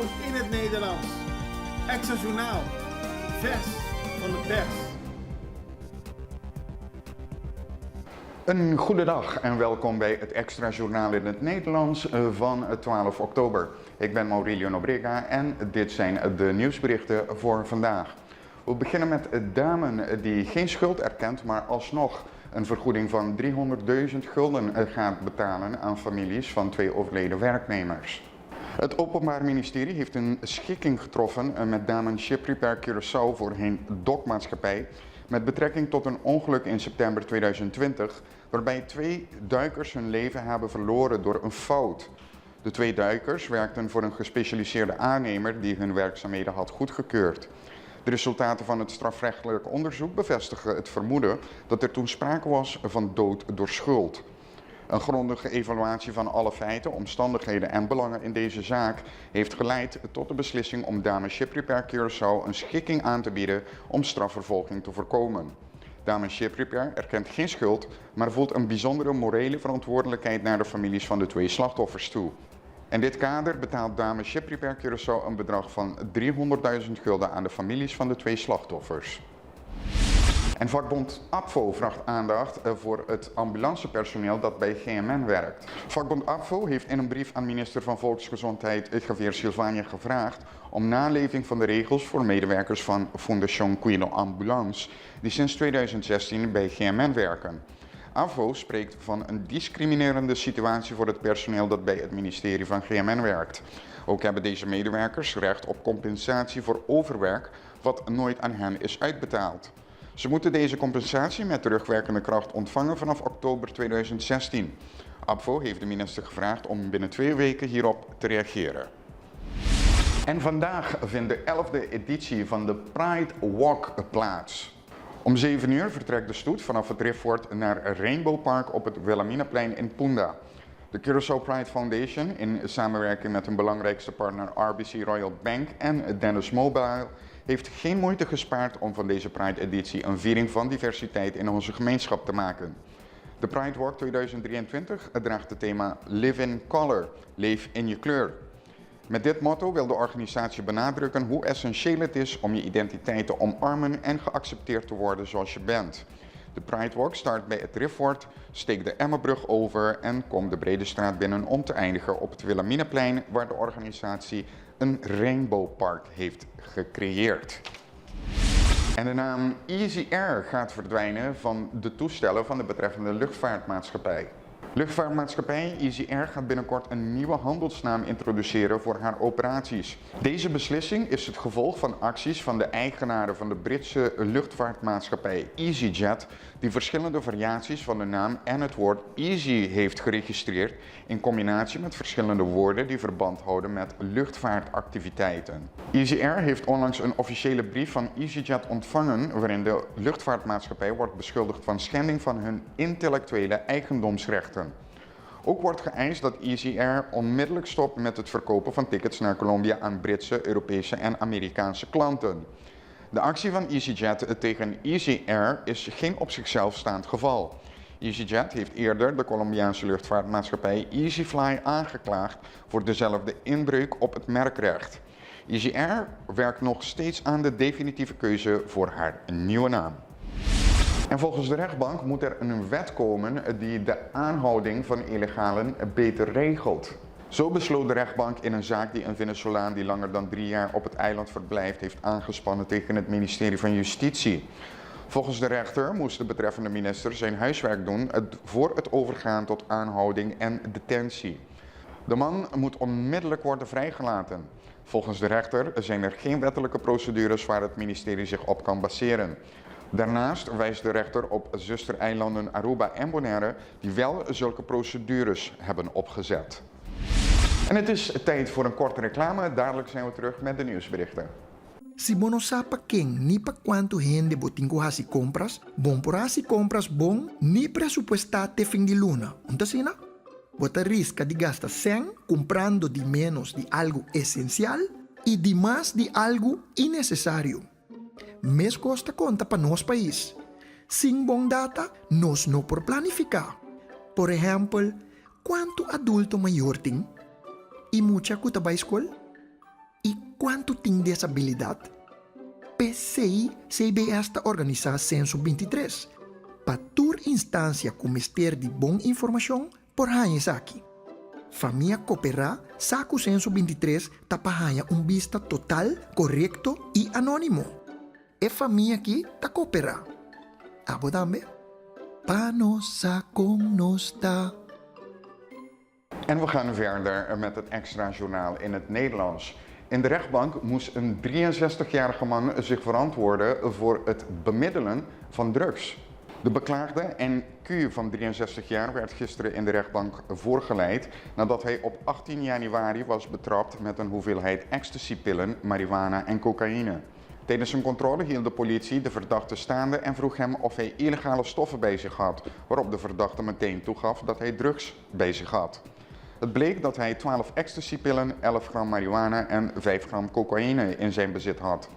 In het Nederlands. Extra Journaal. Vers van de pers. Een goede dag en welkom bij het Extra Journaal in het Nederlands van 12 oktober. Ik ben Maurilio Nobrega en dit zijn de nieuwsberichten voor vandaag. We beginnen met Damen die geen schuld erkent, maar alsnog een vergoeding van 300.000 gulden gaat betalen aan families van 2 overleden werknemers. Het Openbaar Ministerie heeft een schikking getroffen met Damen Ship Repair Curaçao, voorheen Dokmaatschappij, met betrekking tot een ongeluk in september 2020, waarbij 2 duikers hun leven hebben verloren door een fout. De 2 duikers werkten voor een gespecialiseerde aannemer die hun werkzaamheden had goedgekeurd. De resultaten van het strafrechtelijk onderzoek bevestigen het vermoeden dat er toen sprake was van dood door schuld. Een grondige evaluatie van alle feiten, omstandigheden en belangen in deze zaak heeft geleid tot de beslissing om Damen Ship Repair Curaçao een schikking aan te bieden om strafvervolging te voorkomen. Damen Ship Repair erkent geen schuld, maar voelt een bijzondere morele verantwoordelijkheid naar de families van de 2 slachtoffers toe. In dit kader betaalt Damen Ship Repair Curaçao een bedrag van 300.000 gulden aan de families van de 2 slachtoffers. En vakbond APVO vraagt aandacht voor het ambulancepersoneel dat bij GMN werkt. Vakbond APVO heeft in een brief aan minister van Volksgezondheid Javier Silvania gevraagd om naleving van de regels voor medewerkers van Fundación Cuido Ambulance die sinds 2016 bij GMN werken. APVO spreekt van een discriminerende situatie voor het personeel dat bij het ministerie van GMN werkt. Ook hebben deze medewerkers recht op compensatie voor overwerk wat nooit aan hen is uitbetaald. Ze moeten deze compensatie met terugwerkende kracht ontvangen vanaf oktober 2016. APVO heeft de minister gevraagd om binnen 2 weken hierop te reageren. En vandaag vindt de 11e editie van de Pride Walk plaats. Om 7 uur vertrekt de stoet vanaf het Riftfort naar Rainbow Park op het Wilhelminaplein in Punda. De Curaçao Pride Foundation, in samenwerking met hun belangrijkste partner RBC Royal Bank en Dennis Mobile, heeft geen moeite gespaard om van deze Pride-editie een viering van diversiteit in onze gemeenschap te maken. De Pride Walk 2023 draagt het thema Live in Color, leef in je kleur. Met dit motto wil de organisatie benadrukken hoe essentieel het is om je identiteit te omarmen en geaccepteerd te worden zoals je bent. De Pride Walk start bij het Riftfort, steekt de Emmerbrug over en komt de Brede Straat binnen om te eindigen op het Wilhelminaplein, waar de organisatie een Rainbow Park heeft gecreëerd. En de naam Easy Air gaat verdwijnen van de toestellen van de betreffende luchtvaartmaatschappij. Luchtvaartmaatschappij Easy Air gaat binnenkort een nieuwe handelsnaam introduceren voor haar operaties. Deze beslissing is het gevolg van acties van de eigenaren van de Britse luchtvaartmaatschappij EasyJet, die verschillende variaties van de naam en het woord easy heeft geregistreerd in combinatie met verschillende woorden die verband houden met luchtvaartactiviteiten. Easy Air heeft onlangs een officiële brief van EasyJet ontvangen waarin de luchtvaartmaatschappij wordt beschuldigd van schending van hun intellectuele eigendomsrechten. Ook wordt geëist dat Easy Air onmiddellijk stopt met het verkopen van tickets naar Colombia aan Britse, Europese en Amerikaanse klanten. De actie van EasyJet tegen Easy Air is geen op zichzelf staand geval. EasyJet heeft eerder de Colombiaanse luchtvaartmaatschappij EasyFly aangeklaagd voor dezelfde inbreuk op het merkrecht. Easy Air werkt nog steeds aan de definitieve keuze voor haar nieuwe naam. En volgens de rechtbank moet er een wet komen die de aanhouding van illegalen beter regelt. Zo besloot de rechtbank in een zaak die een Venezolaan die langer dan 3 jaar op het eiland verblijft heeft aangespannen tegen het ministerie van Justitie. Volgens de rechter moest de betreffende minister zijn huiswerk doen voor het overgaan tot aanhouding en detentie. De man moet onmiddellijk worden vrijgelaten. Volgens de rechter zijn er geen wettelijke procedures waar het ministerie zich op kan baseren. Daarnaast wijst de rechter op zustereilanden Aruba en Bonaire die wel zulke procedures hebben opgezet. En het is tijd voor een korte reclame. Dadelijk zijn we terug met de nieuwsberichten. Si bono sapa king ni pa quanto gente botingo hasi compras, bon por hasi compras bon ni presupuestate fin di luna. Untasina? Bota risca di gasta 100 comprando di menos di algo esencial y di más di algo innecesario. Mes costa conta para nos país. Sin bom data, nos no por planificar. Por ejemplo, quanto adulto maior tem? E mucha cuta ba escola? quanto tem disabilidad? PCI CBS está organizar Censo 23. Para toda instância com mister de boa informação, por hanhas aqui. Família cooperar, saco Censo 23 tapahanha vista total, correto e anônimo. E família aqui tá cooperar. Abo também? Panosa com nos da. En we gaan verder met het extra journaal in het Nederlands. In de rechtbank moest een 63-jarige man zich verantwoorden voor het bemiddelen van drugs. De beklaagde NQ van 63 jaar werd gisteren in de rechtbank voorgeleid nadat hij op 18 januari was betrapt met een hoeveelheid ecstasypillen, marihuana en cocaïne. Tijdens een controle hield de politie de verdachte staande en vroeg hem of hij illegale stoffen bij zich had, waarop de verdachte meteen toegaf dat hij drugs bij zich had. Het bleek dat hij 12 ecstasypillen, 11 gram marihuana en 5 gram cocaïne in zijn bezit had.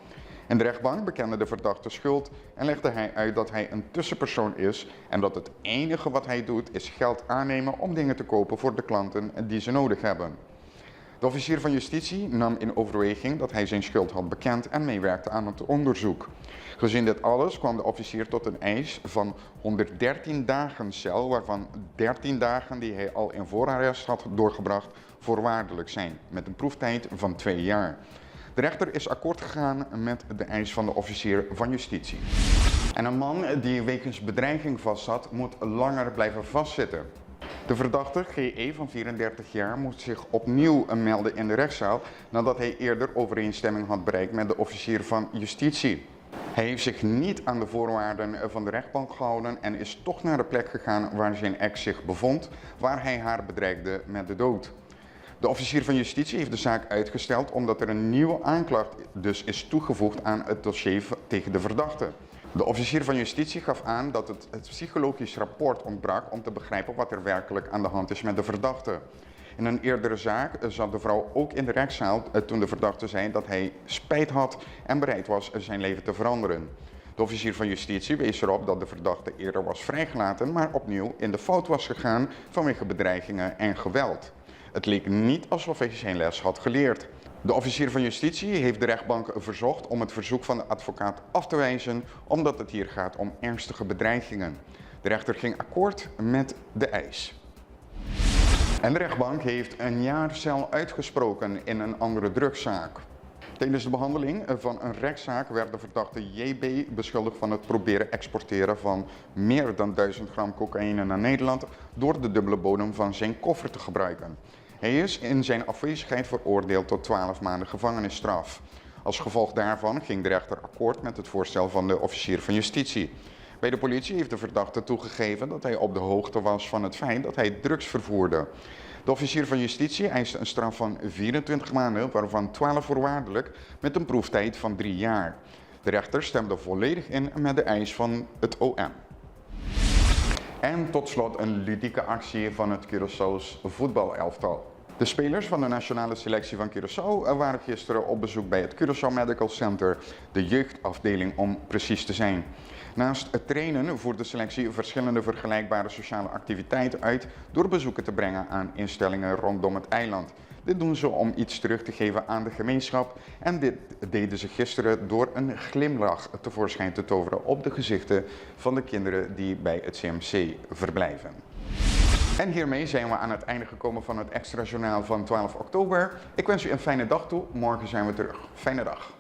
In de rechtbank bekende de verdachte schuld en legde hij uit dat hij een tussenpersoon is en dat het enige wat hij doet is geld aannemen om dingen te kopen voor de klanten die ze nodig hebben. De officier van justitie nam in overweging dat hij zijn schuld had bekend en meewerkte aan het onderzoek. Gezien dit alles kwam de officier tot een eis van 113 dagen cel, waarvan 13 dagen die hij al in voorarrest had doorgebracht voorwaardelijk zijn, met een proeftijd van 2 jaar. De rechter is akkoord gegaan met de eis van de officier van justitie. En een man die wegens bedreiging vastzat, moet langer blijven vastzitten. De verdachte, GE van 34 jaar, moest zich opnieuw melden in de rechtszaal nadat hij eerder overeenstemming had bereikt met de officier van justitie. Hij heeft zich niet aan de voorwaarden van de rechtbank gehouden en is toch naar de plek gegaan waar zijn ex zich bevond, waar hij haar bedreigde met de dood. De officier van justitie heeft de zaak uitgesteld omdat er een nieuwe aanklacht dus is toegevoegd aan het dossier tegen de verdachte. De officier van justitie gaf aan dat het psychologisch rapport ontbrak om te begrijpen wat er werkelijk aan de hand is met de verdachte. In een eerdere zaak zat de vrouw ook in de rechtszaal toen de verdachte zei dat hij spijt had en bereid was zijn leven te veranderen. De officier van justitie wees erop dat de verdachte eerder was vrijgelaten, maar opnieuw in de fout was gegaan vanwege bedreigingen en geweld. Het leek niet alsof hij zijn les had geleerd. De officier van justitie heeft de rechtbank verzocht om het verzoek van de advocaat af te wijzen, omdat het hier gaat om ernstige bedreigingen. De rechter ging akkoord met de eis. En de rechtbank heeft een jaar cel uitgesproken in een andere drugszaak. Tijdens de behandeling van een rechtszaak werd de verdachte JB beschuldigd van het proberen exporteren van meer dan 1000 gram cocaïne naar Nederland door de dubbele bodem van zijn koffer te gebruiken. Hij is in zijn afwezigheid veroordeeld tot 12 maanden gevangenisstraf. Als gevolg daarvan ging de rechter akkoord met het voorstel van de officier van justitie. Bij de politie heeft de verdachte toegegeven dat hij op de hoogte was van het feit dat hij drugs vervoerde. De officier van justitie eiste een straf van 24 maanden, waarvan 12 voorwaardelijk, met een proeftijd van 3 jaar. De rechter stemde volledig in met de eis van het OM. En tot slot een ludieke actie van het Curaçao's voetbalelftal. De spelers van de nationale selectie van Curaçao waren gisteren op bezoek bij het Curaçao Medical Center, de jeugdafdeling om precies te zijn. Naast het trainen voert de selectie verschillende vergelijkbare sociale activiteiten uit door bezoeken te brengen aan instellingen rondom het eiland. Dit doen ze om iets terug te geven aan de gemeenschap en dit deden ze gisteren door een glimlach tevoorschijn te toveren op de gezichten van de kinderen die bij het CMC verblijven. En hiermee zijn we aan het einde gekomen van het extra journaal van 12 oktober. Ik wens u een fijne dag toe. Morgen zijn we terug. Fijne dag.